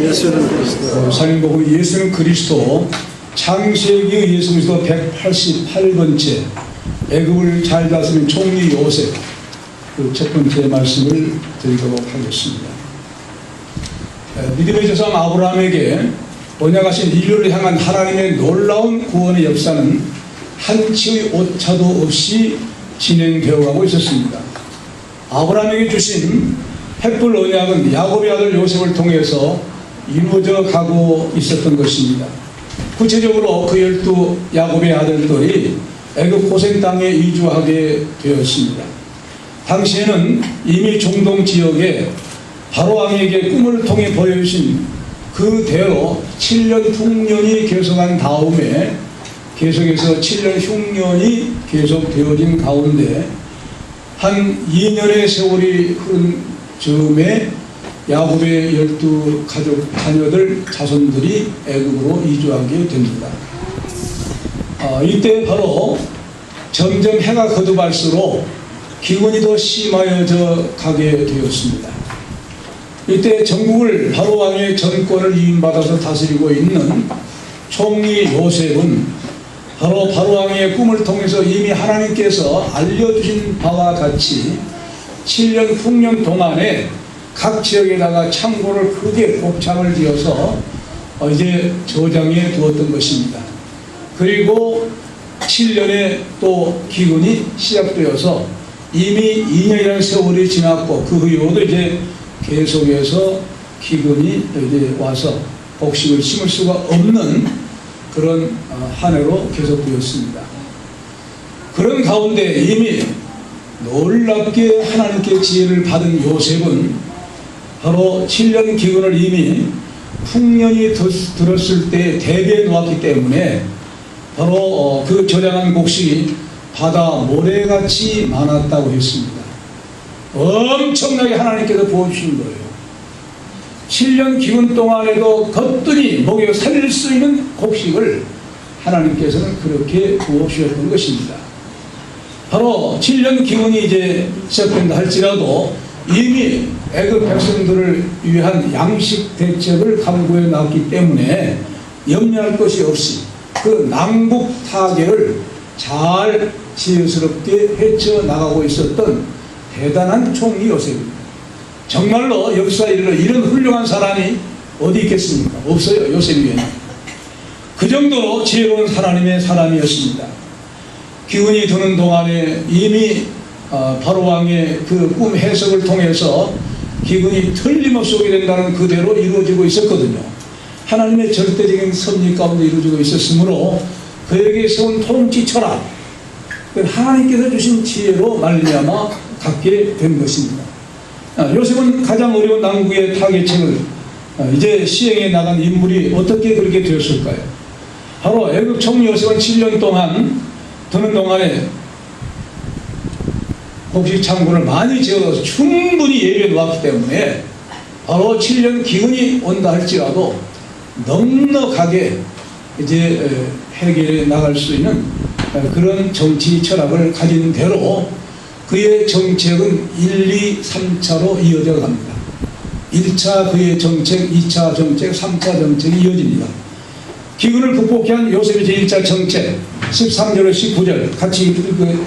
예수는 그리스도. 살인복음 예수는 그리스도. 창세기 예수 그리스도 188번째 애굽을 잘 다스린 총리 요셉, 그 첫 번째 말씀을 드리도록 하겠습니다. 믿음의 조상 아브라함에게 언약하신 인류를 향한 하나님의 놀라운 구원의 역사는 한치의 오차도 없이 진행되어 가고 있었습니다. 아브라함에게 주신 횃불 언약은 야곱의 아들 요셉을 통해서 이루어져 가고 있었던 것입니다. 구체적으로 그 12 야곱의 아들들이 애굽 고센 땅에 이주하게 되었습니다. 당시에는 이미 중동 지역에 바로 왕에게 꿈을 통해 보여주신 그대로 7년 흉년이 계속한 다음에 계속해서 7년 흉년이 계속되어진 가운데 한 2년의 세월이 흐른 즈음에 야곱의 12 가족 자녀들 자손들이 애굽으로 이주하게 됩니다. 이때 바로 점점 해가 거듭할수록 기근이 더 심하여져 가게 되었습니다. 이때 전국을 바로 왕의 전권을 위임받아서 다스리고 있는 총리 요셉은 바로 왕의 꿈을 통해서 이미 하나님께서 알려주신 바와 같이 7년 흉년 동안에 각 지역에다가 창고를 크게 곱창을 지어서 이제 저장해 두었던 것입니다. 그리고 7년에 또 기근이 시작되어서 이미 2년이라는 세월이 지났고 그 이후로도 이제 계속해서 기근이 이제 와서 곡식을 심을 수가 없는 그런 한 해로 계속되었습니다. 그런 가운데 이미 놀랍게 하나님께 지혜를 받은 요셉은 바로 7년 기근을 이미 흉년이 들었을 때 대비해 놓았기 때문에 바로 그 저장한 곡식이 바다 모래같이 많았다고 했습니다. 엄청나게 하나님께서 부어주신 거예요. 7년 기근 동안에도 거뜬히 먹여 살릴 수 있는 곡식을 하나님께서는 그렇게 부어주셨던 것입니다. 바로 7년 기근이 이제 시작된다 할지라도 이미 애굽 백성들을 위한 양식 대책을 강구해 놨기 때문에 염려할 것이 없이 그 남북 타결을 잘 지혜스럽게 헤쳐나가고 있었던 대단한 총리 요셉입니다. 정말로 역사에 이런 훌륭한 사람이 어디 있겠습니까? 없어요. 요셉 외에는. 그 정도로 지혜로운 하나님의 사람이었습니다. 기운이 드는 동안에 이미 바로 왕의 그 꿈 해석을 통해서 기근이 틀림없이 오게 된다는 그대로 이루어지고 있었거든요. 하나님의 절대적인 섭리 가운데 이루어지고 있었으므로 그에게 세운 통치 철학, 하나님께서 주신 지혜로 말미암아 갖게 된 것입니다. 요셉은 가장 어려운 남국의 타개책을 이제 시행해 나간 인물이 어떻게 그렇게 되었을까요? 바로 애굽 총리 요셉은 7년 동안 드는 동안에 곡식 창고를 많이 지어서 충분히 예비해 놓았기 때문에 바로 7년 기근이 온다 할지라도 넉넉하게 이제 해결해 나갈 수 있는 그런 정치 철학을 가진 대로 그의 정책은 1, 2, 3차로 이어져 갑니다. 1차 그의 정책, 2차 정책, 3차 정책이 이어집니다. 기근을 극복한 요셉의 제1차 정책 13절과 19절 같이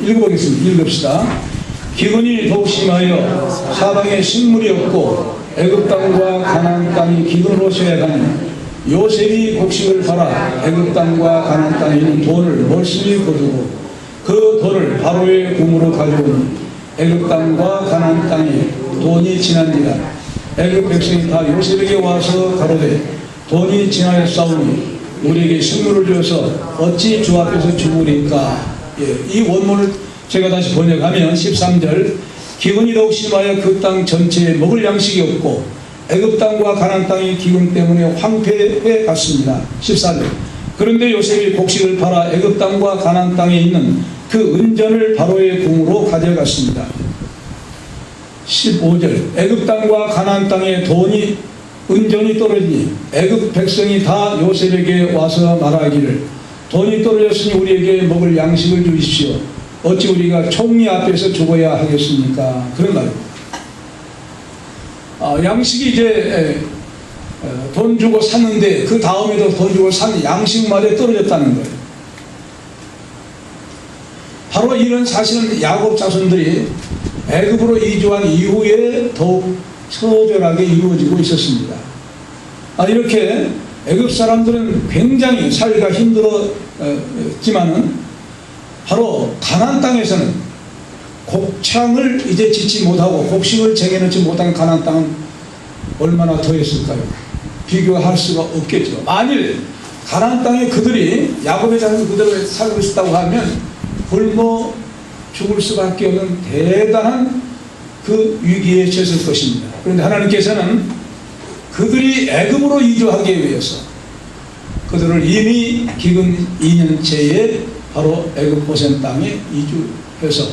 읽어보겠습니다. 읽읍시다. 기근이 더욱 심하여 사방에 식물이 없고 애굽 땅과 가나안 땅이 기근으로 쇠하니 요셉이 곡식을 팔아 애굽 땅과 가나안 땅에 있는 돈을 멀쩡히 거두고 그 돈을 바로의 궁으로 가져오니 애굽 땅과 가나안 땅에 돈이 지난지라 애굽 백성이 다 요셉에게 와서 가로되 돈이 지나였사오니 우리에게 식물을 주어서 어찌 주 앞에서 죽으리까. 이 원문을 제가 다시 번역하면 13절 기근이 더욱 심하여 그 땅 전체에 먹을 양식이 없고 애굽 땅과 가나안 땅이 기근 때문에 황폐해 갔습니다. 14절 그런데 요셉이 곡식을 팔아 애굽 땅과 가나안 땅에 있는 그 은전을 바로의 궁으로 가져갔습니다. 15절 애굽 땅과 가나안 땅에 돈이 은전이 떨어지니 애굽 백성이 다 요셉에게 와서 말하기를 돈이 떨어졌으니 우리에게 먹을 양식을 주십시오. 어찌 우리가 총리 앞에서 죽어야 하겠습니까? 그런 말입니다. 양식이 이제 돈 주고 샀는데 그 다음에도 돈 주고 산 양식마저 떨어졌다는 거예요. 바로 이런 사실은 야곱 자손들이 애굽으로 이주한 이후에 더욱 처절하게 이루어지고 있었습니다. 이렇게 애굽 사람들은 굉장히 살기가 힘들었지만은 바로 가나안 땅에서는 곡창을 이제 짓지 못하고 곡식을 쟁여놓지 못한 가나안 땅은 얼마나 더했을까요? 비교할 수가 없겠죠. 만일 가나안 땅에 그들이 야곱의 자손 그대로 살고 있었다고 하면 굶어 죽을 수밖에 없는 대단한 그 위기에 처했을 것입니다. 그런데 하나님께서는 그들이 애굽으로 이주하기 위해서 그들을 이미 기근 2년째에 바로 애굽 고센 땅에 이주해서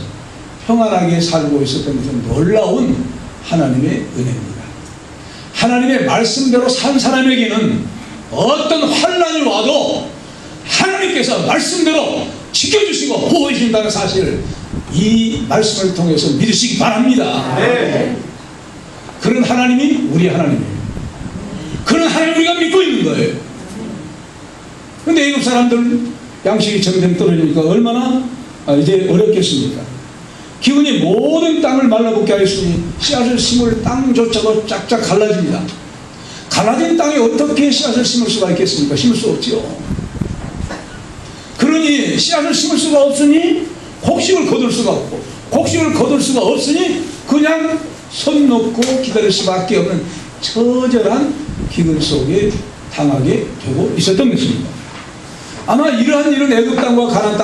평안하게 살고 있었던 것은 놀라운 하나님의 은혜입니다. 하나님의 말씀대로 산 사람에게는 어떤 환난이 와도 하나님께서 말씀대로 지켜주시고 보호해 주신다는 사실을 이 말씀을 통해서 믿으시기 바랍니다. 네. 그런 하나님이 우리 하나님이에요. 그런 하나님 우리가 믿고 있는 거예요. 그런데 애굽 사람들 양식이 점점 떨어지니까 얼마나 이제 어렵겠습니까? 기근이 모든 땅을 말라붙게 하였으니 씨앗을 심을 땅조차도 쫙쫙 갈라집니다. 갈라진 땅에 어떻게 씨앗을 심을 수가 있겠습니까? 심을 수 없죠. 그러니 씨앗을 심을 수가 없으니 곡식을 거둘 수가 없고, 곡식을 거둘 수가 없으니 그냥 손 놓고 기다릴 수밖에 없는 처절한 기근 속에 당하게 되고 있었던 것입니다. 아마 이러한 일은 애굽 땅과 가나안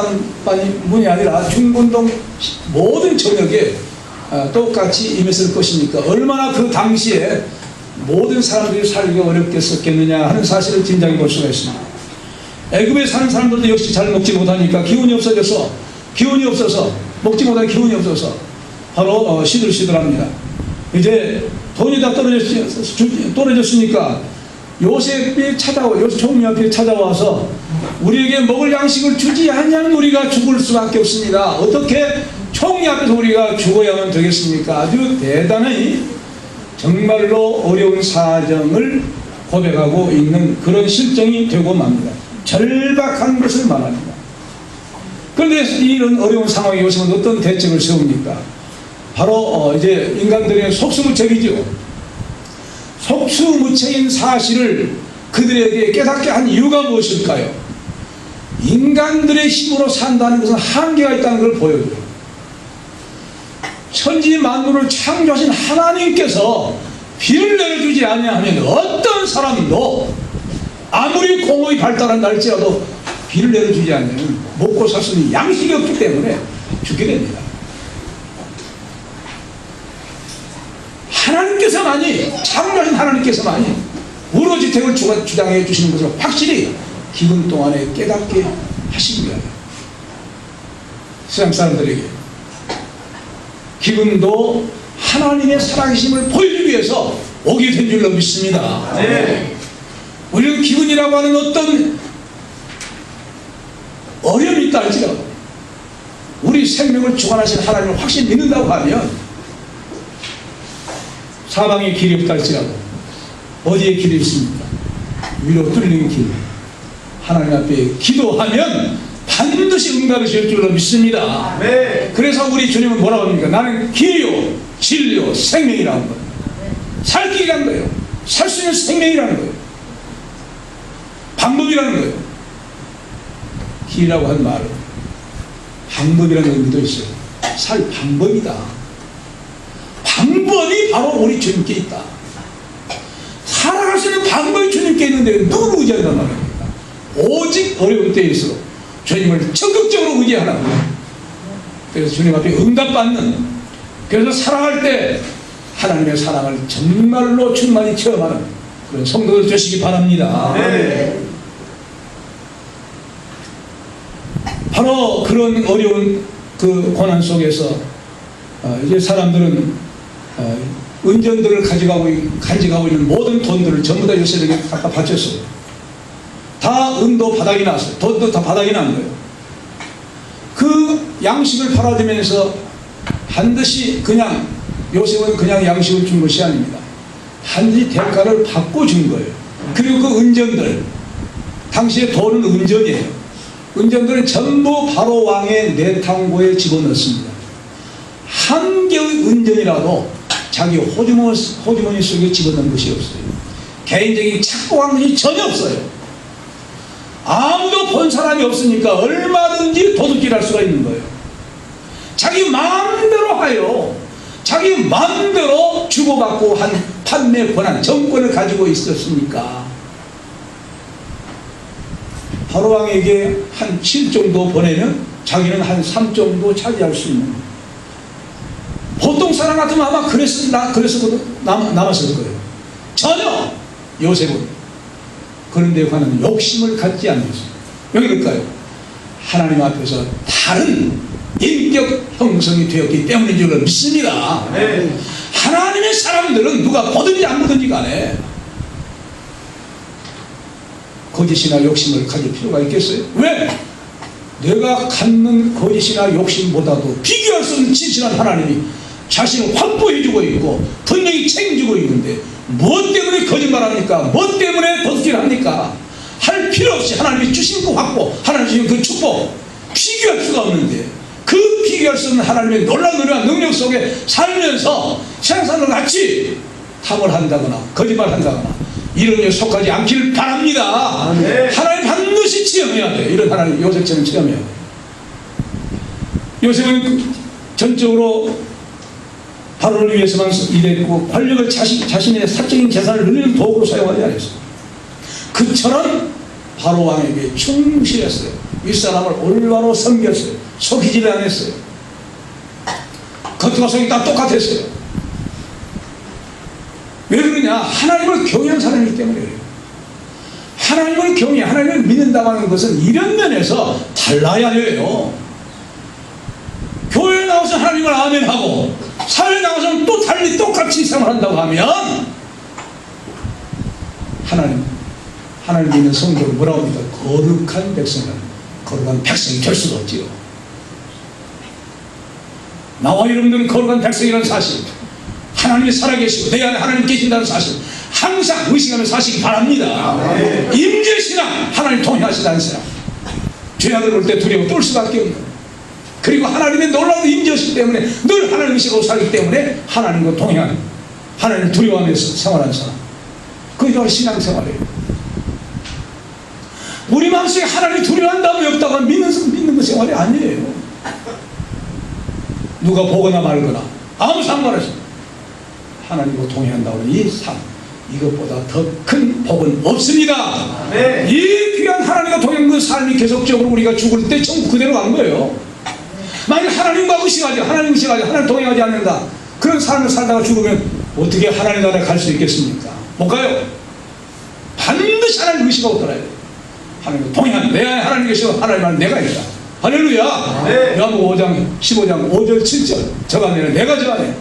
땅뿐이 아니라 중본동 모든 전역에 똑같이 임했을 것이니까 얼마나 그 당시에 모든 사람들이 살기가 어렵겠었겠느냐 하는 사실을 짐작해 볼 수가 있습니다. 애굽에 사는 사람들도 역시 잘 먹지 못하니까 기운이 없어서 먹지 못한 기운이 없어서 바로 시들시들합니다. 이제 돈이 다 떨어졌으니까 요셉이 총리 앞에 찾아와서 우리에게 먹을 양식을 주지 않으면 우리가 죽을 수밖에 없습니다. 어떻게 총리 앞에서 우리가 죽어야만 되겠습니까? 아주 대단히 정말로 어려운 사정을 고백하고 있는 그런 실정이 되고 맙니다. 절박한 것을 말합니다. 그런데 이런 어려운 상황에 요즘은 어떤 대책을 세웁니까? 바로 이제 인간들의 속수무책이죠. 속수무책인 사실을 그들에게 깨닫게 한 이유가 무엇일까요? 인간들의 힘으로 산다는 것은 한계가 있다는 걸 보여줘요. 천지 만물을 창조하신 하나님께서 비를 내려주지 아니하면 어떤 사람도 아무리 공업이 발달한다 할지라도 비를 내려주지 않으면 먹고 살 수 있는 양식이 없기 때문에 죽게 됩니다. 하나님께서만이, 창조하신 하나님께서만이 무로지택을 주장해 주시는 것을 확실히 기근 동안에 깨닫게 하시기 위하여 세상 사람들에게 기근도 하나님의 살아계심을 보여주기 위해서 오게 된 줄로 믿습니다. 네. 우리는 기근이라고 하는 어떤 어려움이 있다 할지라도 우리 생명을 주관하신 하나님을 확실히 믿는다고 하면 사방에 길이 없다 할지라도 어디에 길이 있습니까? 위로 뚫리는 길, 하나님 앞에 기도하면 반드시 응답이 될 줄로 믿습니다. 네. 그래서 우리 주님은 뭐라고 합니까? 나는 길이요 진리요 생명이라는 거예요. 살 길이라는 거예요. 살 수 있는 생명이라는 거예요. 방법이라는 거예요. 길이라고 한 말은 방법이라는 의미도 있어요. 살 방법이다. 방법이 바로 우리 주님께 있다. 살아갈 수 있는 방법이 주님께 있는데 누구를 의지한단 말입니까? 오직 어려운 때일수록 주님을 적극적으로 의지하라. 그래서 주님 앞에 응답받는, 그래서 살아갈 때 하나님의 사랑을 정말로 충만히 체험하는 그런 성도들 되시기 바랍니다. 네. 바로 그런 어려운 그 고난 속에서 이제 사람들은 은전들을 간직하고 있는 모든 돈들을 전부 다 요셉에게 갖다 바쳤어요. 다 은도 바닥이 났어요. 돈도 다 바닥이 난 거예요. 그 양식을 팔아주면서 반드시 그냥 요셉은 그냥 양식을 준 것이 아닙니다. 반드시 대가를 받고 준 거예요. 그리고 그 은전들, 당시에 돈은 은전이에요. 은전들은 전부 바로 왕의 내탕고에 집어넣습니다. 한 개의 은전이라도 자기 호주머니 속에 집어넣은 것이 없어요. 개인적인 착복한 것이 전혀 없어요. 아무도 본 사람이 없으니까 얼마든지 도둑질할 수가 있는 거예요. 자기 마음대로 하여 자기 마음대로 주고받고 한 판매 권한, 정권을 가지고 있었으니까 바로왕에게 한 7 정도 보내면 자기는 한 3 정도 차지할 수 있는 거예요. 보통 사람 같으면 아마 그래서 남았을 거예요. 전혀 요셉은 그런 데 관한 욕심을 갖지 않았어요. 왜 그럴까요? 하나님 앞에서 다른 인격 형성이 되었기 때문인 줄 믿습니다. 네. 하나님의 사람들은 누가 보든지 안 보든지 간에 거짓이나 욕심을 가질 필요가 있겠어요? 왜? 내가 갖는 거짓이나 욕심보다도 비교할 수 없는 진실한 하나님이 자신을 확보해주고 있고 분명히 책임지고 있는데 무엇 때문에 거짓말합니까? 무엇 때문에 도둑질합니까? 할 필요 없이 하나님이 주신 그 확보, 하나님이 주신 그 축복 비교할 수가 없는데 그 비교할 수 없는 하나님의 놀라운 은혜와 능력 속에 살면서 세상 사람들 같이 탐을 한다거나 거짓말한다거나 이런 일 속하지 않기를 바랍니다. 네. 하나님 반드시 체험해야 돼요. 이런 하나님 요셉처럼 체험해야 돼요. 요셉은 전적으로 바로를 위해서만 일했고 권력을 자신의 사적인 재산을 늘리는 도구로 사용하지 않았어요. 그처럼 바로 왕에게 충실했어요. 윗사람을 올바로 섬겼어요. 속이지를 않았어요. 겉과 속이 다 똑같았어요. 왜 그러냐? 하나님을 경외한 사람이기 때문에 그래요. 하나님을 경외, 하나님을 믿는다고 하는 것은 이런 면에서 달라야 해요. 교회에 나와서 하나님을 아멘하고 사회에 나와서는 또 달리 똑같이 생활한다고 하면 하나님 믿는 성도를 뭐라고 합니까? 거룩한 백성이 될 수가 없지요. 나와 여러분들은 거룩한 백성이라는 사실, 하나님이 살아계시고 내 안에 하나님 계신다는 사실 항상 의식하며 사시기 바랍니다. 임재신앙, 하나님 통행하시다는 사람, 죄악을 볼 때 두려워 떨 수밖에 없는, 그리고 하나님의 놀라운 임재하시기 때문에 늘 하나님 의식하고 살기 때문에 하나님과 동행하는, 하나님을 두려워하면서 생활하는 사람, 그게 바로 신앙생활이에요. 우리 마음속에 하나님이 두려워한다고 없다고 하면 믿는 그 생활이 아니에요. 누가 보거나 말거나 아무 상관없이 하나님과 동행한다고 하는 이 삶, 이것보다 더 큰 복은 없습니다. 네. 이 귀한 하나님과 동행하는 그 삶이 계속적으로 우리가 죽을 때 천국 그대로 간 거예요. 만약 하나님과 하나님 하나님 동행하지 않는다, 그런 삶을 살다가 죽으면 어떻게 하나님 나라에 갈 수 있겠습니까? 못 가요. 반드시 하나님 의식하고 떠나야 돼요. 하나님과 동행하는, 내 안에 하나님 계시고 하나님 안에 내가 있다. 할렐루야. 네. 요한복음 5장 15장 5절 7절 저 안에는 내가 저 안에.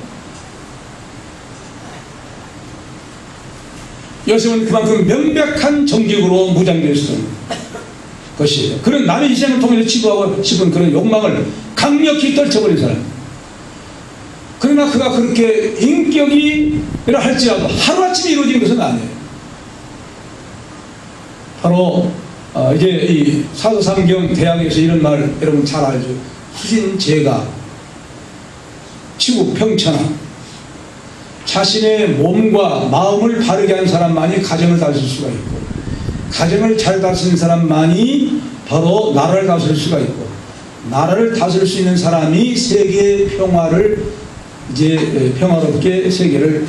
요셉은 그만큼 명백한 정직으로 무장됐던 것이에요. 그런 남의 희생을 통해서 치부하고 싶은 그런 욕망을 강력히 떨쳐버린 사람. 그러나 그가 그렇게 인격이라 할지라도 하루아침에 이루어진 것은 아니에요. 바로 이제 이 사도상경 대학에서 이런 말 여러분 잘 알죠. 수신제가 치국 평천하, 자신의 몸과 마음을 바르게 한 사람만이 가정을 다스릴 수가 있고, 가정을 잘 다스린 사람만이 바로 나라를 다스릴 수가 있고, 나라를 다스릴 수 있는 사람이 세계 평화를 이제 평화롭게 세계를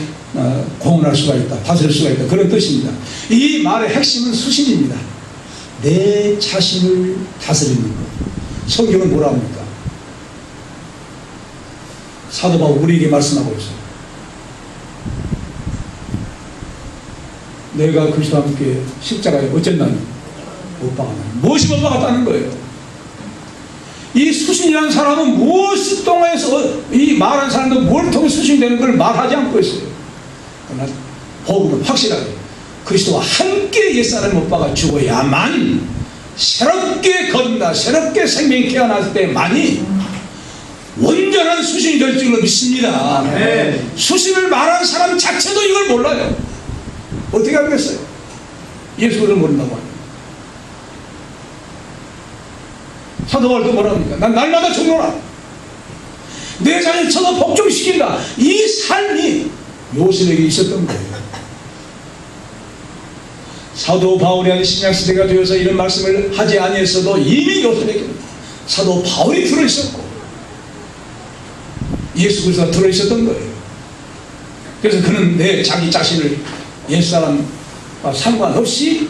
공헌할 수가 있다, 다스릴 수가 있다, 그런 뜻입니다. 이 말의 핵심은 수신입니다. 내 자신을 다스리는 것. 성경은 뭐라 합니까? 사도 바울 우리에게 말씀하고 있어요. 내가 그리스도와 함께 십자가에 어쨌나니 못 박았나니. 무엇이 못 박았다는 거예요. 이 수신이라는 사람은 무엇을 통해서, 이 말하는 사람도 뭘 통해 수신되는 걸 말하지 않고 있어요. 그러나 복음은 확실하게 그리스도와 함께 옛사람을 못 박아 죽어야만 새롭게 거듭나 새롭게 생명이 깨어났을 때만이 온전히 온전한 수신이 될 줄로 믿습니다. 수신을 말한 사람 자체도 이걸 몰라요. 어떻게 알겠어요? 예수를 모른다고 합니다. 사도 바울도 뭐랍니까? 난 날마다 죽노라. 내 자신을 쳐서 복종시킨다. 이 삶이 요셉에게 있었던 거예요. 사도 바울이 한 신약시대가 되어서 이런 말씀을 하지 아니했어도 이미 요셉에게 사도 바울이 들어있었고 예수 그리스도가 들어있었던 거예요. 그래서 그는 내 자기 자신을 옛사람과 상관없이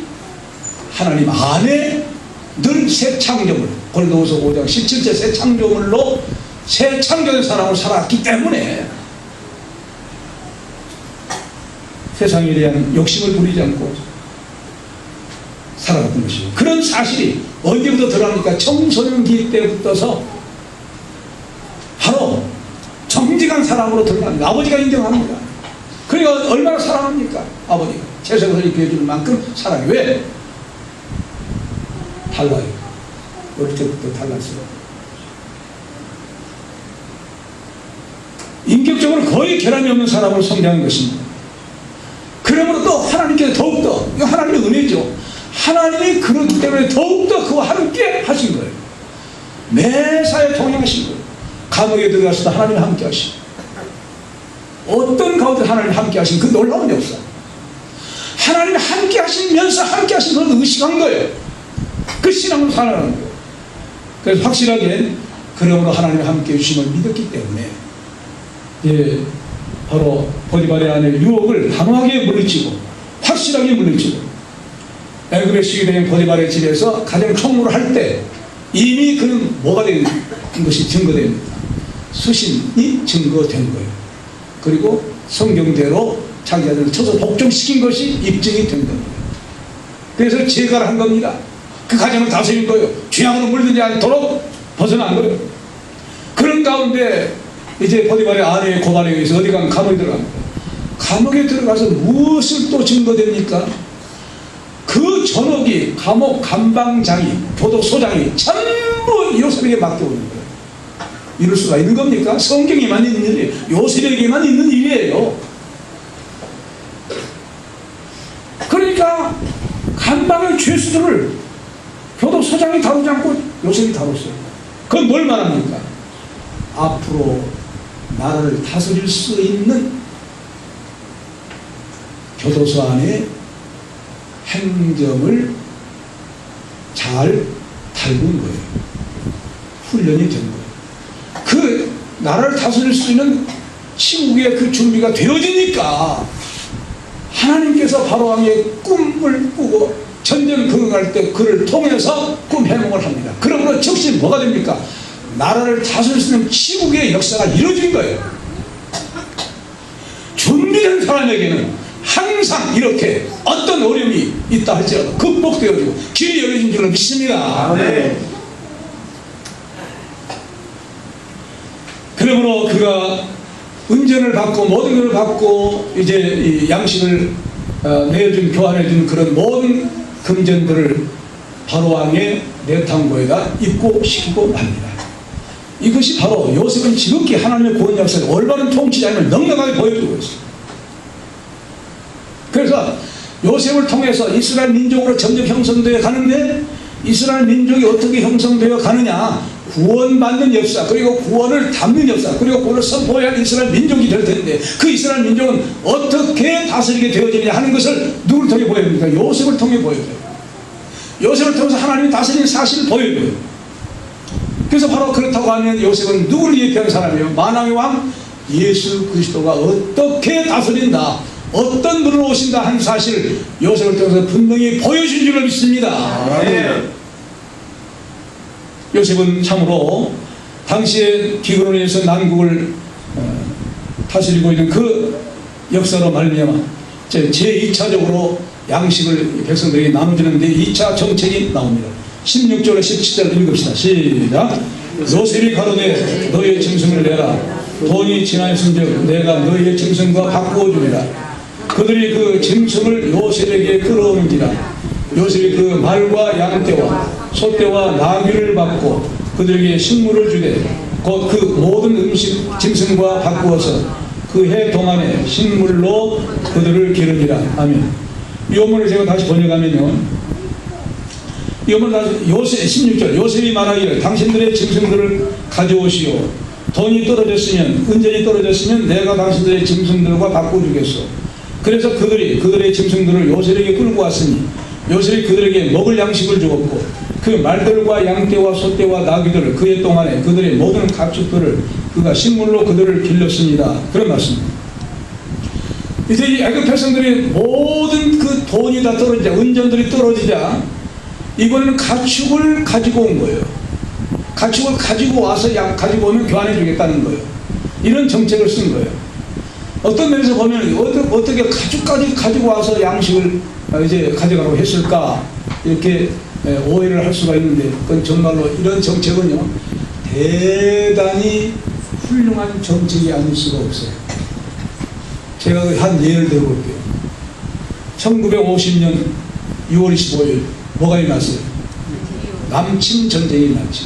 하나님 안에 늘 새 창조물, 고린도후서 5장 17절 새 창조물로 새 창조된 사람으로 살았기 때문에 세상에 대한 욕심을 부리지 않고 살아갔던 것이죠. 그런 사실이 언제부터 드러납니까? 청소년기 때부터서 바로 정직한 사람으로 드러납니다. 아버지가 인정합니다. 그러니까 얼마나 사랑합니까? 아버지가 최선을 이렇게 해줄 만큼 사랑해. 왜? 달라요. 어릴 때부터 달랐어요. 인격적으로 거의 결함이 없는 사람으로 성장한 것입니다. 그러므로 또 하나님께서 더욱더, 이거 하나님의 은혜죠. 하나님이 그렇기 때문에 더욱더 그와 함께 하신 거예요. 매사에 동행하신 거예요. 감옥에 들어갔을 때 하나님이 함께 하시고, 어떤 가운데 하나님이 함께 하신 그 놀라운 역사, 하나님이 함께 하시면서 함께 하신 걸 의식한 거예요. 그 신앙으로 살아가는 거예요. 그래서 확실하게 그러므로 하나님이 함께 해주심을 믿었기 때문에 바로 보디발의 아내 유혹을 단호하게 물리치고 확실하게 물리치고 애굽에 시기된 보디발의 집에서 가정 총무를 할 때 이미 그는 뭐가 된 것이 증거됩니다. 수신이 증거된 거예요. 그리고 성경대로 자기 아들을 쳐서 복종시킨 것이 입증이 된 겁니다. 그래서 제가를 한 겁니다. 그 가정을 다스린 거예요. 죄악으로 물들지 않도록 벗어난 거예요. 그런 가운데 이제 보디발의 아내의 고발에 의해서 어디 가면 감옥에 들어갑니다. 감옥에 들어가서 무엇을 또 증거됩니까? 그 전옥이 감옥 감방장이 교도소장이 전부 요셉에게 맡겨오는 거예요. 이럴 수가 있는 겁니까? 성경에만 있는 일이에요. 요셉에게만 있는 일이에요. 그러니까 감방의 죄수들을 교도소장이 다루지 않고 요셉이 다뤘어요. 그건 뭘 말합니까? 앞으로 나라를 다스릴 수 있는 교도소 안에 행정을 잘 다루는 거예요. 훈련이 된 거예요. 그 나라를 다스릴 수 있는 시국의 그 준비가 되어지니까 하나님께서 바로왕의 꿈을 꾸고 전쟁 근거할 때 그를 통해서 꿈 해몽을 합니다. 그러므로 즉시 뭐가 됩니까? 나라를 다스릴 수 있는 시국의 역사가 이루어진 거예요. 준비된 사람에게는 항상 이렇게 어떤 어려움이 있다 할지라도 극복되어지고 길이 열려진 줄로 믿습니다. 그러므로 그가 은전을 받고 모든 것을 받고 이제 이 양식을 내어준 교환해준 그런 모든 금전들을 바로왕의 내탕고에다 입고시키고 맙니다. 이것이 바로 요셉은 지극히 하나님의 구원 역사를 올바른 통치자임을 넉넉하게 보여주고 있습니다. 그래서 요셉을 통해서 이스라엘 민족으로 점점 형성되어 가는데 이스라엘 민족이 어떻게 형성되어 가느냐, 구원받는 역사, 그리고 구원을 담는 역사, 그리고 구원을 선포해야 할 이스라엘 민족이 될 텐데 그 이스라엘 민족은 어떻게 다스리게 되어지느냐 하는 것을 누구를 통해 보여줍니까? 요셉을 통해 보여줘요. 요셉을 통해서 하나님이 다스리는 사실을 보여줘요. 그래서 바로 그렇다고 하면 요셉은 누구를 예표하는 사람이에요? 만왕의 왕 예수 그리스도가 어떻게 다스린다, 어떤 분으로 오신다 하는 사실을 요셉을 통해서 분명히 보여준 줄로 믿습니다. 요셉은 참으로 당시에 기근으로 인해서 난국을 다스리고 있는 그 역사로 말미암아 제2차적으로 양식을 백성들에게 나눠주는데 2차 정책이 나옵니다. 16절에 17절 읽읍시다. 시작. 요셉이 가로되 너희의 짐승을 내라. 돈이 지나였은즉 내가 너희의 짐승과 바꾸어 주리라. 그들이 그 짐승을 요셉에게 끌어오는지라. 요셉이 그 말과 양떼와 소떼와 나귀를 받고 그들에게 식물을 주되 곧 곧 그 모든 음식 짐승과 바꾸어서 그 해 동안에 식물로 그들을 기르니라. 아멘. 이 원문을 제가 다시 번역하면요, 이 원문 다시 16절 요셉이 말하기를 당신들의 짐승들을 가져오시오. 돈이 떨어졌으면, 은전이 떨어졌으면 내가 당신들의 짐승들과 바꿔주겠소. 그래서 그들의 짐승들을 요셉에게 끌고 왔으니 요셉이 그들에게 먹을 양식을 주었고 그 말들과 양떼와 소떼와 나귀들을 그해 동안에 그들의 모든 가축들을 그가 식물로 그들을 길렀습니다. 그런 말씀입니다. 이제 이 애굽 백성들이 모든 그 돈이 다 떨어지자, 은전들이 떨어지자 이번에는 가축을 가지고 온 거예요. 가축을 가지고 와서 가지고 오면 교환해 주겠다는 거예요. 이런 정책을 쓴 거예요. 어떤 면에서 보면 어떻게 가축까지 가지고 와서 양식을 이제 가져가라고 했을까, 이렇게 오해를 할 수가 있는데, 그건 정말로 이런 정책은요 대단히 훌륭한 정책이 아닐 수가 없어요. 제가 한 예를 들어볼게요. 1950년 6월 25일 뭐가 일어났어요? 남침 전쟁이 일어났죠.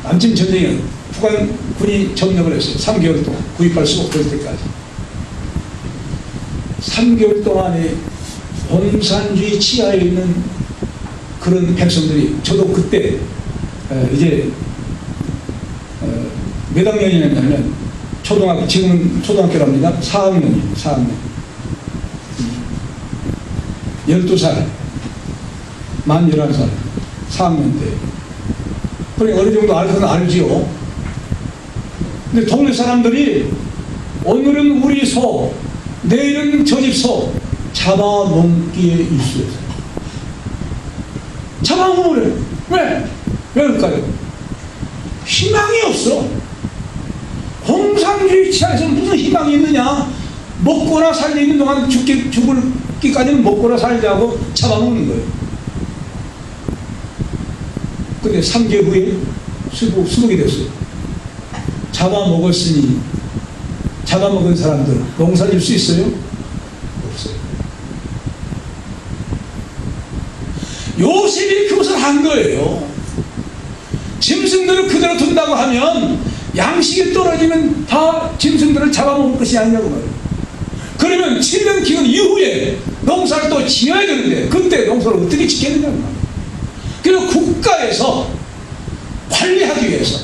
남침 전쟁은 북한군이 점령을 했어요. 3개월 동안, 9.28 수복될 때까지 3개월 동안에 공산주의 치하에 있는 그런 백성들이, 저도 그때 이제 몇 학년이냐면 지금은 초등학교랍니다. 4학년이에요. 4학년 12살 만 11살 4학년 때. 그러니까 어느 정도 알고는 알지요. 근데 동네 사람들이 오늘은 우리 소, 내일은 저 집 소 잡아먹기에 일쑤였어요. 잡아먹으래. 왜 그럴까요? 희망이 없어. 공산주의 치하에서 무슨 희망이 있느냐? 먹거나 살려 있는 동안 죽을기까지는 먹거나 살자고 잡아먹는 거예요. 근데 3개월 후에 수복이 됐어요. 잡아먹었으니 잡아먹은 사람들 농사질 수 있어요? 없어요. 요셉이 그것을 한 거예요. 짐승들을 그대로 둔다고 하면 양식이 떨어지면 다 짐승들을 잡아먹을 것이 아니냐고 말이에요. 그러면 7년 기간 이후에 농사를 또 지어야 되는데 그때 농사를 어떻게 지켰느냐고 말이에요. 그래서 국가에서 관리하기 위해서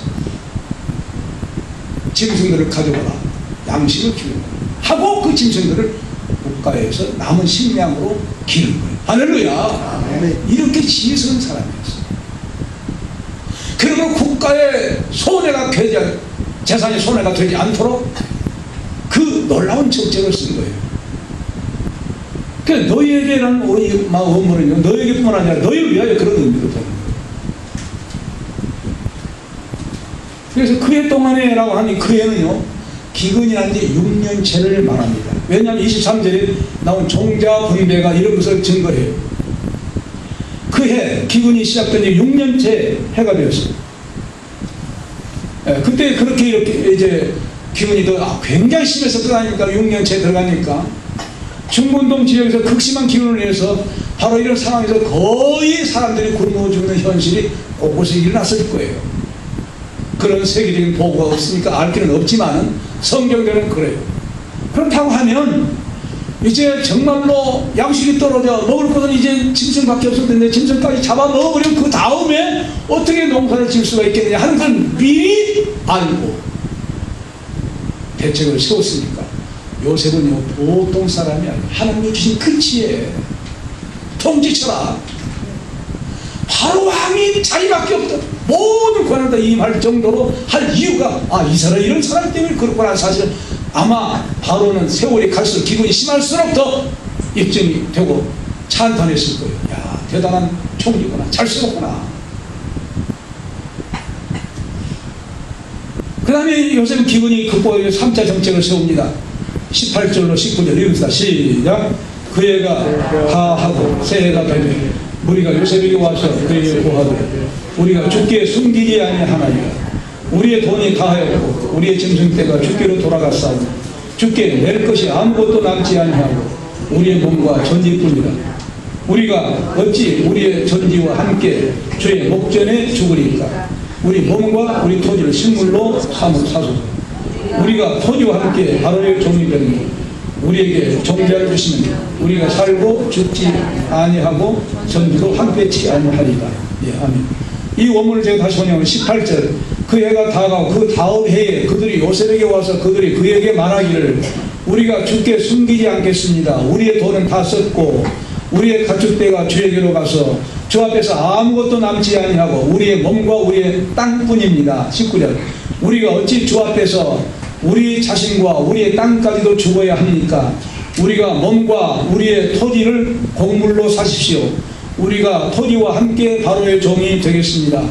짐승들을 가져오라, 양식을 기르라 하고 그 짐승들을 국가에서 남은 식량으로 기른 거예요. 할렐루야. 이렇게 지혜스러운 사람이었어요. 그러면 국가의 손해가 되지, 재산이 손해가 되지 않도록 그 놀라운 정책을 쓴 거예요. 그래서 너희에게는 원문은요, 너희에게뿐만 아니라 너희를 위하여 그런 의미도 되는 거예요. 그래서 그해 동안에라고 하니 그해는요 기근이라는 게 6년째를 말합니다. 왜냐하면 23절에 나온 종자 분배가 이런 것을 증거해요. 그해 기근이 시작된 지 6년째 해가 되었어요. 그때 그렇게 이렇게 이제 기근이 굉장히 심해서 들어가니까 6년째 들어가니까 중문동 지역에서 극심한 기근을 인해서 바로 이런 상황에서 거의 사람들이 굶어 죽는 현실이 곳곳에 일어났을 거예요. 그런 세계적인 보고가 없으니까 알 길은 없지만 성경대로는 그래요. 그렇다고 하면 이제 정말로 양식이 떨어져 먹을 것은 이제 짐승밖에 없을 텐데 짐승까지 잡아먹으려면 그 다음에 어떻게 농사를 지을 수가 있겠느냐 하는 걸 미리 알고 대책을 세웠으니까 요셉은요 보통 사람이 아니에요. 하나님이 주신 그 지혜 통지처라. 바로 왕이 자기밖에 없다. 모든 권한을 다 임할 정도로 할 이유가 이 사람 이런 사람 때문에 그렇구나. 사실은 아마 바로는 세월이 갈수록 기근이 심할수록 더 입증이 되고 찬탄했을 거예요. 야, 대단한 총리구나. 잘 쓰겠구나. 그 다음에 요셉은 기근이 극복하기 위해 3차 정책을 세웁니다. 18절로 19절 읽읍시다. 시작. 그 해가 다 하고 새해가 되면 우리가 요셉에게 와서 그에게 고하되 우리가 주께 숨기지 아니하나이까. 우리의 돈이 다하였고 우리의 짐승떼가 주께로 돌아갔사오니 주께 낼 것이 아무것도 남지 아니하고 우리의 몸과 전지뿐이라. 우리가 어찌 우리의 전지와 함께 주의 목전에 죽으리까. 우리 몸과 우리 토지를 식물로 삼으소서. 우리가 토지와 함께 바로의 종이 되는 것, 우리에게 종자를 주시면 우리가 살고 죽지 아니하고 전지도 황폐치 아니하리다. 예, 아멘. 이 원문을 제가 다시 번역하면 18절, 그 해가 다가고 그 다음 해에 그들이 요셉에게 와서 그들이 그에게 말하기를 우리가 주께 숨기지 않겠습니다. 우리의 돈은 다 썼고 우리의 가축대가 주에게로 가서 주 앞에서 아무것도 남지 아니하고 우리의 몸과 우리의 땅뿐입니다. 19절, 우리가 어찌 주 앞에서 우리 자신과 우리의 땅까지도 죽어야 합니까? 우리가 몸과 우리의 토지를 곡물로 사십시오. 우리가 토지와 함께 바로의 종이 되겠습니다.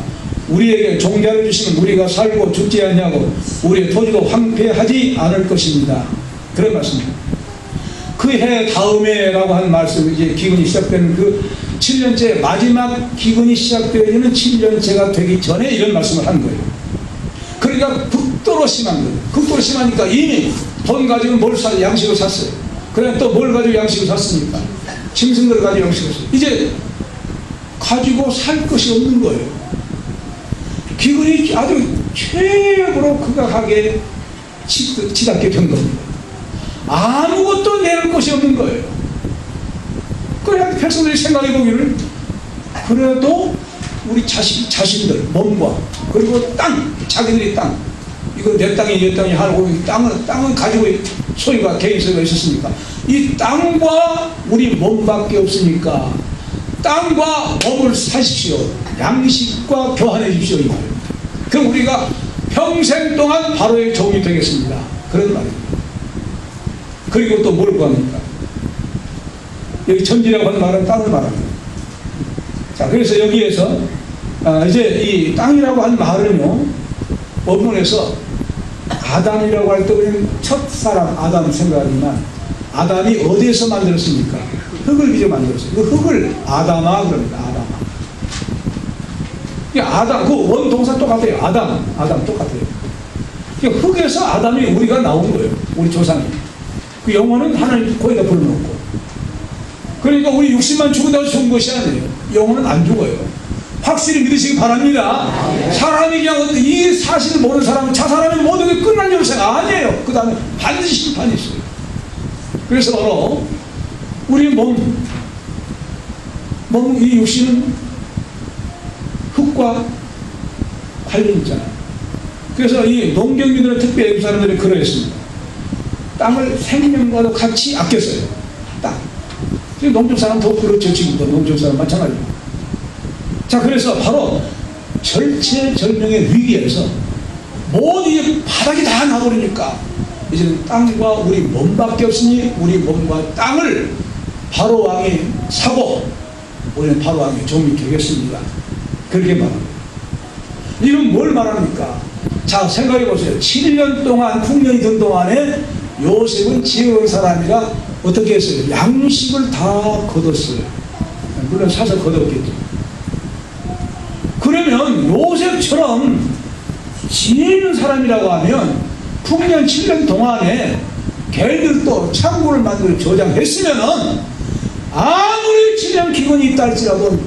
우리에게 종자를 주시면 우리가 살고 죽지 아니하고 우리의 토지도 황폐하지 않을 것입니다. 그런 말씀입니다. 그 해 다음에라고 한 말씀, 이제 기근이 시작되는 그 7년째 마지막 기근이 시작되어지는 7년째가 되기 전에 이런 말씀을 한 거예요. 그러니까 극도로 심한 거예요. 극도로 심하니까 이미 돈 가지고 뭘 사, 양식을 샀어요. 그래 또 뭘 가지고 양식을 샀습니까? 짐승들 가지고 양식을 샀어요. 이제 가지고 살 것이 없는 거예요. 기근이 아주 최악으로 극악하게 치닫게 된 겁니다. 아무것도 내놓을 것이 없는 거예요. 그래 백성들이 생각해 보기를 그래도 우리 자신들 몸과 그리고 땅, 자기들이 땅, 이거 내 땅이 내 땅이 하고 땅은 가지고 소유가 개인 소유가 있었으니까 이 땅과 우리 몸밖에 없으니까 땅과 몸을 사십시오. 양식과 교환해 주십시오. 이 말입니다. 그럼 우리가 평생 동안 바로의 종이 되겠습니다. 그런 말입니다. 그리고 또 뭘 구합니까? 여기 천지라고 하는 말은 땅을 말합니다. 자, 그래서 여기에서 이제 이 땅이라고 하는 말은요, 원문에서 아담이라고 할 때 우리는 첫 사람 아담 생각하지만 아담이 어디에서 만들었습니까? 흙을 빚어 만들었어요. 그 흙을 아담아 그럽니다. 아담, 그 원동사 똑같아요. 아담 똑같아요. 그러니까 흙에서 아담이 우리가 나온 거예요. 우리 조상이. 그 영혼은 하나님 거기다 불러놓고. 그러니까 우리 육신만 죽은다고 죽은 것이 아니에요. 영혼은 안 죽어요. 확실히 믿으시기 바랍니다. 사람이 그냥 이 사실을 모르는 사람은 자 사람이 모든 게 끝난 줄 생각 아니에요. 그 다음에 반드시 심판이 있어요. 그래서 바로 우리 이 육신은 흙과 관련이 있잖아요. 그래서 이 농경민들은 특별히 애국 사람들이 그러했습니다. 땅을 생명과도 같이 아꼈어요. 땅. 농촌 사람 더 그렇죠. 지금도 농촌 사람 마찬가지로. 자, 그래서 바로 절체절명의 위기에서 모든 바닥이 다 나버리니까 이제는 땅과 우리 몸밖에 없으니 우리 몸과 땅을 바로 왕이 사고 우리는 바로 왕의 종이 되겠습니다. 그렇게 말합니다. 이건 뭘 말합니까? 자, 생각해 보세요. 7년 동안 풍년이 든 동안에 요셉은 지혜로운 사람이라 어떻게 했어요? 양식을 다 거뒀어요. 물론 사서 거뒀겠죠. 그러면 요셉처럼 지혜 있는 사람이라고 하면 풍년 7년 동안에 걔들도 창고를 만들어 저장했으면은 아무리 7년 기근이 있다 할지라도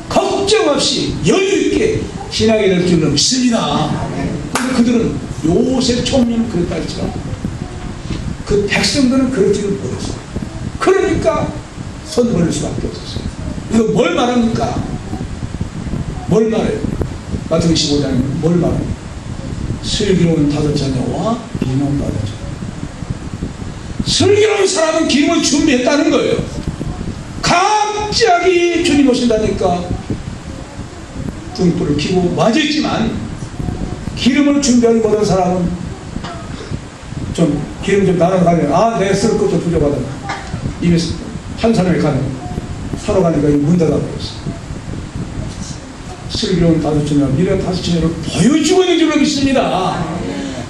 걱정 없이 여유있게 지나게 될 줄은 믿습니다. 근데 그들은 요셉 총리는 그랬다 할지라도 그 백성들은 그렇지를 못했어요. 그러니까 손버릴 수밖에 없었어요. 이거 뭘 말합니까? 뭘 말해요? 마태복음 15장에 뭘 말합니까? 슬기로운 다섯 자녀와 비난받은 자녀. 슬기로운 사람은 기름을 준비했다는 거예요. 갑자기 주님 오신다니까 등불을 켜고 맞았지만 기름을 준비하지 못한 사람은 좀 기름 좀 나눠가면 내가 쓸 것 좀 부족하다. 입에 한 사람이 가는 사러 가니까 문 닫아버렸어. 슬기로운 다섯 자녀, 미래 다섯 자녀를 보여주고 있는 줄로 믿습니다.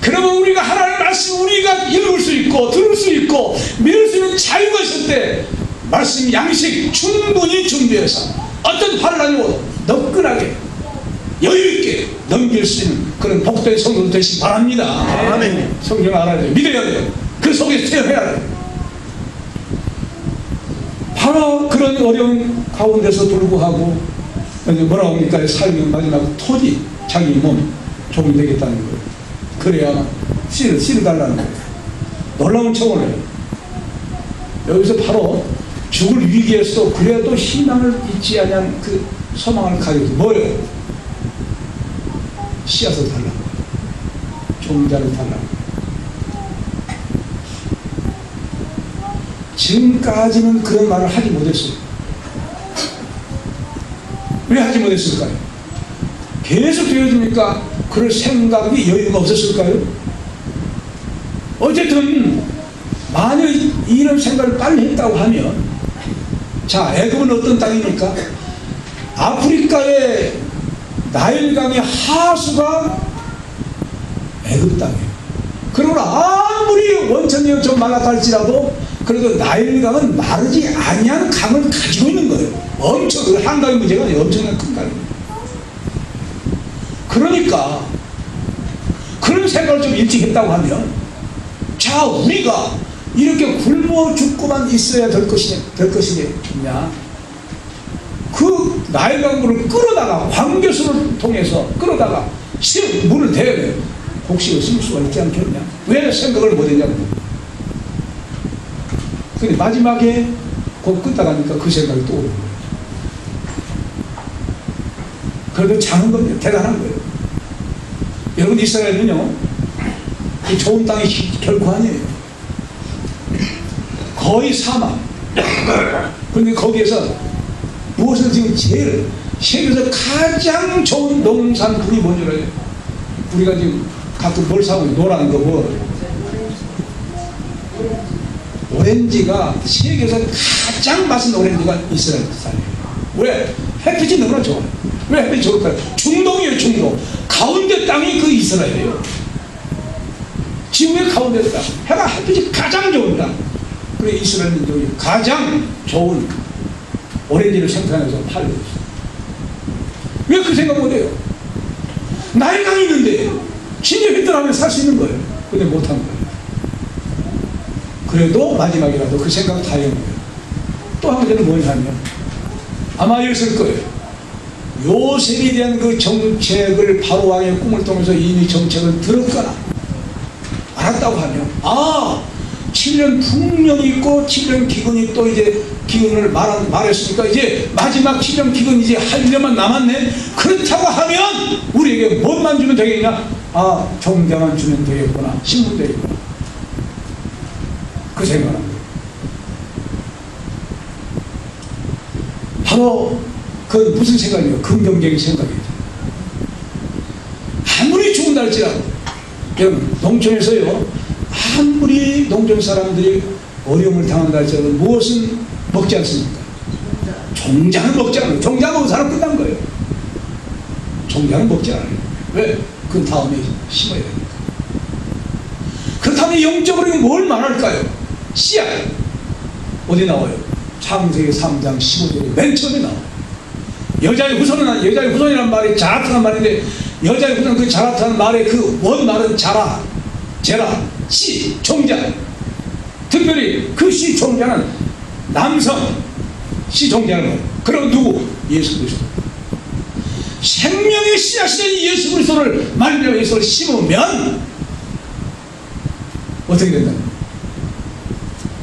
그러면 우리가 하나님의 말씀 우리가 읽을 수 있고 들을 수 있고 믿을 수 있는 자유가 있을 때 말씀 양식 충분히 준비해서 어떤 화를 아니고 너끈하게 여유있게 넘길 수 있는 그런 복된 성도 되시기 바랍니다. 아멘. 성경 알아야 돼요. 믿어야 돼요. 그 속에서 태어나야 돼요. 바로 그런 어려운 가운데서 불구하고 뭐라고 합니까? 삶의 마지막 토지 자기 몸 조금 되겠다는 거예요. 그래야 씨를 달라는 거예요. 놀라운 청혼을 해요. 여기서 바로 죽을 위기에서 그래도 희망을 잊지 아니한 그 소망을 가지고 뭐예요? 씨앗을 달라고, 종자를 달라고. 지금까지는 그런 말을 하지 못했어요. 왜 하지 못했을까요? 계속 되어지니까 그럴 생각이 여유가 없었을까요? 어쨌든 만약 이런 생각을 빨리 했다고 하면, 자, 애굽은 어떤 땅입니까? 아프리카의 나일강의 하수가 애굽 땅이에요. 그러나 아무리 원천이 좀 말랐할지라도 그래도 나일강은 마르지 아니한 강을 가지고 있는 거예요. 엄청, 한강의 문제가 엄청난 큰 강입니다. 그러니까 그런 생각을 좀 일찍 했다고 하면, 자, 우리가 이렇게 굶어 죽고만 있어야 될 것이냐, 그 나일강물을 끌어다가 광교수를 통해서 끌어다가 물을 대야 돼요. 혹시 쓸 수가 있지 않겠냐? 왜 생각을 못했냐고. 근데 마지막에 곧 끄다가니까 그 생각이 또 오는 거예요. 그래도 작은 겁니다. 대단한 거예요. 여러분, 이스라엘은요, 좋은 땅이 결코 아니에요. 거의 사막. 그런데 거기에서 무엇을 지금 제일 세계에서 가장 좋은 농산품이 뭔지 알아요? 우리가 지금 가끔 뭘 사고 노란 거 뭐 오렌지가 세계에서 가장 맛있는 오렌지가 이스라엘 산이에요. 왜? 햇빛이 너무나 좋아요. 왜 햇빛이 좋을까요? 중동이에요. 중동. 가운데 땅이 그 이스라엘이에요. 지구의 가운데 땅. 해가 햇빛이 가장 좋은 땅. 그래 이스라엘 민족이 가장 좋은 오렌지를 생산해서 팔고 있어요. 왜 그 생각 못해요? 나일강이 있는데 진짜 휘들하면 살 수 있는 거예요. 근데 못한 거예요. 그래도 마지막이라도 그 생각을 다 해온 거예요. 또 한 가지는 뭐냐면, 아마 이랬을 거예요. 요셉에 대한 그 정책을 바로 왕의 꿈을 통해서 이미 정책을 들었거나 알았다고 하면, 7년 풍년이 있고 7년 기근이 또 이제 기근을 말했으니까 이제 마지막 7년 기근 이제 할 1년만 남았네. 그렇다고 하면 우리에게 뭔만 주면 되겠냐? 종자만 주면 되겠구나. 신분 되겠구나. 그 생각을 합니다. 바로 그 무슨 생각이에요? 긍정적인 생각이죠. 아무리 죽은다 할지라도, 여러분, 농촌에서요, 아무리 농촌 사람들이 어려움을 당한다 할지라도 무엇은 먹지 않습니까? 종자는 먹지 않아요. 종자 먹은 사람 끝난 거예요. 종자는 먹지 않아요. 왜? 그 다음에 심어야 되니까. 그렇다면 영적으로 뭘 말할까요? 씨앗. 어디 나와요? 창세기 3장 15절에 맨 처음에 나와요. 여자의 후손이라는 말이 자라트라는 말인데, 여자의 후손은 그 자라트라는 말의 그 원말은 제라, 씨, 종자. 특별히 그 씨 종자는 남성 씨 종자는 거예요. 그럼 누구? 예수 그리스도. 생명의 씨앗이 예수 그리스도를 말미암아 예수를 심으면 어떻게 된다는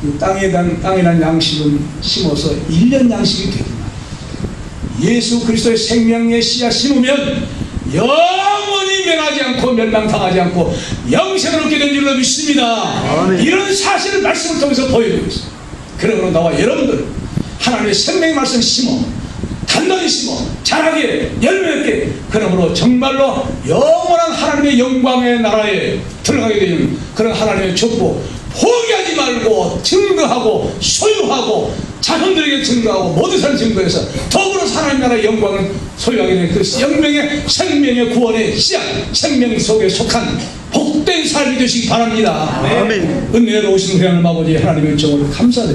거예요? 땅이란 양식은 심어서 1년 양식이 되지만 예수 그리스도의 생명의 씨앗 심으면 영원히 멸하지 않고 멸망당하지 않고 영생을 얻게 된 줄로 믿습니다. 이런 사실을 말씀을 통해서 보여주고 있습니다. 그러므로 나와 여러분들 하나님의 생명의 말씀 심어 단단히 심어 자라게 열매맺게, 그러므로 정말로 영원한 하나님의 영광의 나라에 들어가게 되는 그런 하나님의 축복 포기하지 말고 증거하고 소유하고 자손들에게 증거하고 모든 사람 증거해서 더불어 하나님 나라의 영광을 소유하게 되는 그 생명의 구원의 씨앗, 생명 속에 속한 복된 삶이 되시기 바랍니다. 아멘. 은혜로 오신 우리 하나님 아버지 하나님의 정으로 감사드립니다.